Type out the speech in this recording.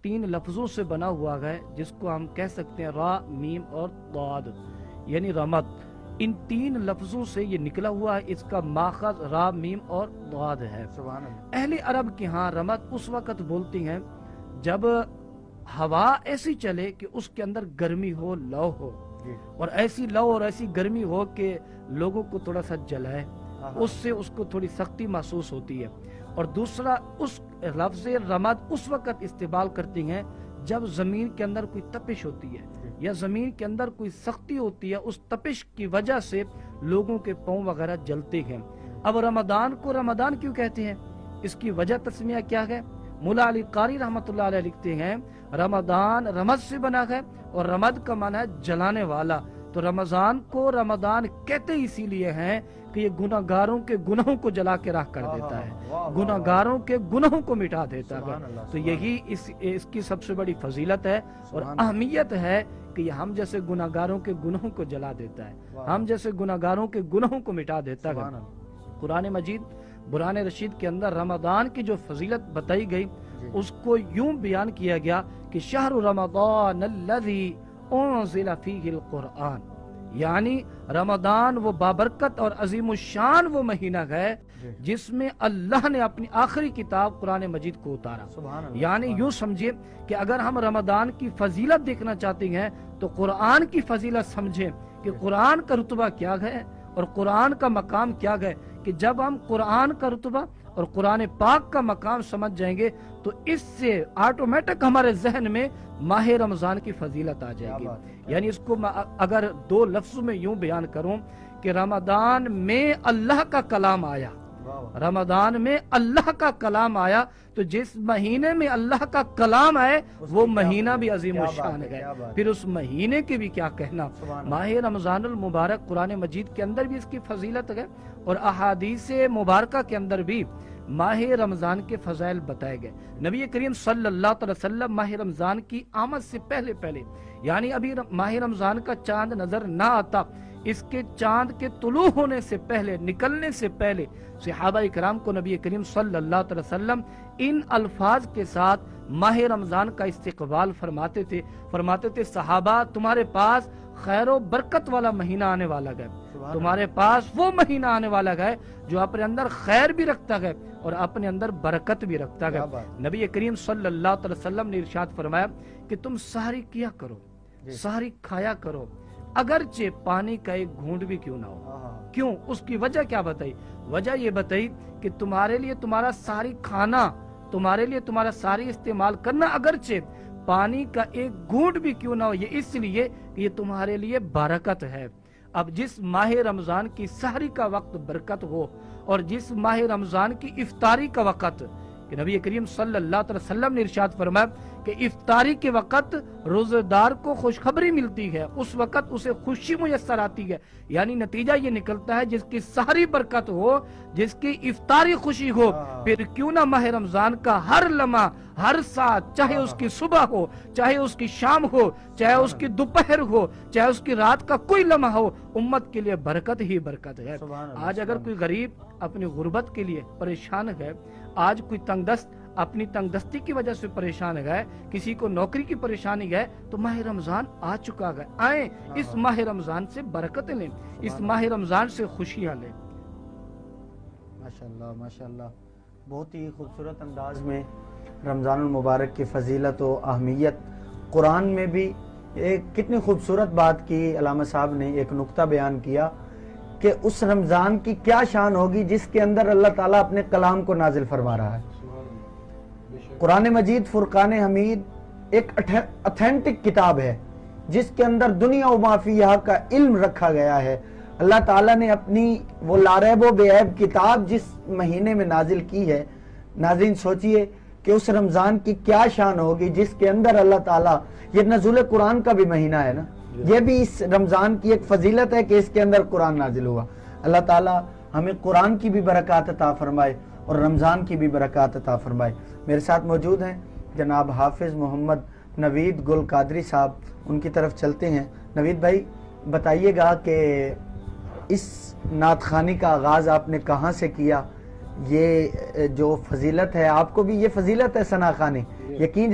تین لفظوں سے بنا ہوا ہے جس کو ہم کہہ سکتے ہیں را، میم اور ضاد، یعنی رمد. ان تین لفظوں سے یہ نکلا ہوا ہے، اس کا ماخذ را، میم اور ضاد ہے. سبحان اللہ. اہل عرب کے ہاں رمد اس وقت بولتی ہیں جب ہوا ایسی چلے کہ اس کے اندر گرمی ہو، لو ہو، اور ایسی لو اور ایسی گرمی ہو کہ لوگوں کو تھوڑا سا جلائے، اس سے اس کو تھوڑی سختی محسوس ہوتی ہے. اور دوسرا اس لفظ رمد اس وقت استعمال کرتی ہیں جب زمین کے اندر کوئی تپش ہوتی ہے یا زمین کے اندر کوئی سختی ہوتی ہے، اس تپش کی وجہ سے لوگوں کے پاؤں وغیرہ جلتے ہیں. اب رمضان کو رمضان کیوں کہتے ہیں؟ اس کی وجہ تسمیہ کیا ہے؟ مولا علی قاری رحمۃ اللہ علیہ لکھتے ہیں رمضان رمض سے بنا ہے اور رمض کا معنی ہے جلانے والا. تو رمضان کو رمضان کہتے اسی لیے ہیں کہ یہ گناہگاروں کے گناہوں کو جلا کے راہ کر دیتا ہے، گناہگاروں کے گناہوں کو مٹا دیتا ہے. تو یہی اس کی سب سے بڑی فضیلت ہے اور اہمیت ہے کہ یہ ہم جیسے گناہگاروں کے گناہوں کو جلا دیتا ہے، ہم جیسے گناہگاروں کے گناہوں کو مٹا دیتا ہے. قرآن مجید برہان رشید کے اندر رمضان کی جو فضیلت بتائی گئی اس کو یوں بیان کیا گیا کہ شہر رمضان الذی انزل فیہ القرآن، یعنی رمضان وہ بابرکت اور عظیم الشان وہ مہینہ ہے جس میں اللہ نے اپنی آخری کتاب قرآن مجید کو اتارا. یعنی یوں سمجھے کہ اگر ہم رمضان کی فضیلت دیکھنا چاہتے ہیں تو قرآن کی فضیلت سمجھیں کہ قرآن کا رتبہ کیا ہے اور قرآن کا مقام کیا ہے. کہ جب ہم قرآن کا رتبہ اور قرآن پاک کا مقام سمجھ جائیں گے تو اس سے آٹومیٹک ہمارے ذہن میں ماہ رمضان کی فضیلت آ جائے گی. یعنی اس کو اگر دو لفظوں میں یوں بیان کروں کہ رمضان میں اللہ کا کلام آیا، رمضان میں اللہ کا کلام آیا، تو جس مہینے میں اللہ کا کلام آئے وہ مہینہ بھی عظیم الشان ہے. پھر اس مہینے کی بھی کیا کہنا. ماہ رمضان المبارک قرآن مجید کے اندر بھی اس کی فضیلت ہے اور احادیث مبارکہ کے اندر بھی ماہ رمضان کے فضائل بتائے گئے. نبی کریم صلی اللہ علیہ وسلم ماہ رمضان کی آمد سے پہلے یعنی ابھی ماہ رمضان کا چاند نظر نہ آتا، اس کے چاند کے طلوع ہونے سے پہلے، نکلنے سے پہلے صحابہ کرام کو نبی کریم صلی اللہ علیہ وسلم ان الفاظ کے ساتھ ماہ رمضان کا استقبال فرماتے تھے صحابہ تمہارے پاس خیر و برکت والا مہینہ آنے والا ہے، تمہارے پاس وہ مہینہ آنے والا ہے جو اپنے اندر خیر بھی رکھتا ہے اور اپنے اندر برکت بھی رکھتا ہے. نبی کریم صلی اللہ علیہ وسلم نے ارشاد فرمایا کہ تم سحری کیا کرو، سحری کھایا کرو، اگرچہ پانی کا ایک گھونٹ بھی کیوں نہ ہو. کیوں؟ اس کی وجہ کیا بتائی؟ وجہ یہ بتائی کہ تمہارے لیے تمہارا ساری کھانا، تمہارے لیے تمہارا ساری استعمال کرنا اگرچہ پانی کا ایک گھونٹ بھی کیوں نہ ہو، یہ اس لیے کہ یہ تمہارے لیے برکت ہے. اب جس ماہ رمضان کی سحری کا وقت برکت ہو اور جس ماہ رمضان کی افطاری کا وقت، کہ نبی کریم صلی اللہ علیہ وسلم نے ارشاد فرمایا کہ افطاری کے وقت روزہ دار کو خوشخبری ملتی ہے، اس وقت اسے خوشی میسر آتی ہے. یعنی نتیجہ یہ نکلتا ہے جس کی سحری برکت ہو، جس کی افطاری خوشی ہو، پھر کیوں نہ ماہ رمضان کا ہر لمحہ، ہر ساتھ، چاہے اس کی صبح ہو، چاہے اس کی شام ہو، چاہے اس کی دوپہر ہو، چاہے اس کی رات کا کوئی لمحہ ہو، امت کے لیے برکت ہی برکت ہے. آج اگر کوئی غریب اپنی غربت کے لیے پریشان ہے، آج کوئی تنگ دست اپنی تنگ دستی کی وجہ سے پریشان ہے، کسی کو نوکری کی پریشانی ہے، تو ماہ رمضان آ چکا ہے. آئیں اس ماہ رمضان سے برکت لیں، اس ماہ رمضان سے خوشیاں لیں. ماشاءاللہ ماشاءاللہ، بہت ہی خوبصورت انداز میں رمضان المبارک کی فضیلت و اہمیت قرآن میں بھی کتنی خوبصورت بات کی. علامہ صاحب نے ایک نقطہ بیان کیا کہ اس رمضان کی کیا شان ہوگی جس کے اندر اللہ تعالیٰ اپنے کلام کو نازل فرما رہا ہے. قرآن مجید فرقان حمید ایک اتھینٹک کتاب ہے جس کے اندر دنیا و ما فیہا کا علم رکھا گیا ہے. اللہ تعالیٰ نے اپنی وہ لاریب و بے عیب کتاب جس مہینے میں نازل کی ہے، ناظرین سوچئے کہ اس رمضان کی کیا شان ہوگی جس کے اندر اللہ تعالیٰ، یہ نزول قرآن کا بھی مہینہ ہے نا، یہ بھی اس رمضان کی ایک فضیلت ہے کہ اس کے اندر قرآن نازل ہوا. اللہ تعالیٰ ہمیں قرآن کی بھی برکات عطا فرمائے اور رمضان کی بھی برکات عطا فرمائے. میرے ساتھ موجود ہیں جناب حافظ محمد نوید گل قادری صاحب، ان کی طرف چلتے ہیں. نوید بھائی بتائیے گا کہ اس نعت خوانی کا آغاز آپ نے کہاں سے کیا؟ یہ جو فضیلت ہے، آپ کو بھی یہ فضیلت ہے ثنا خوانی، یقین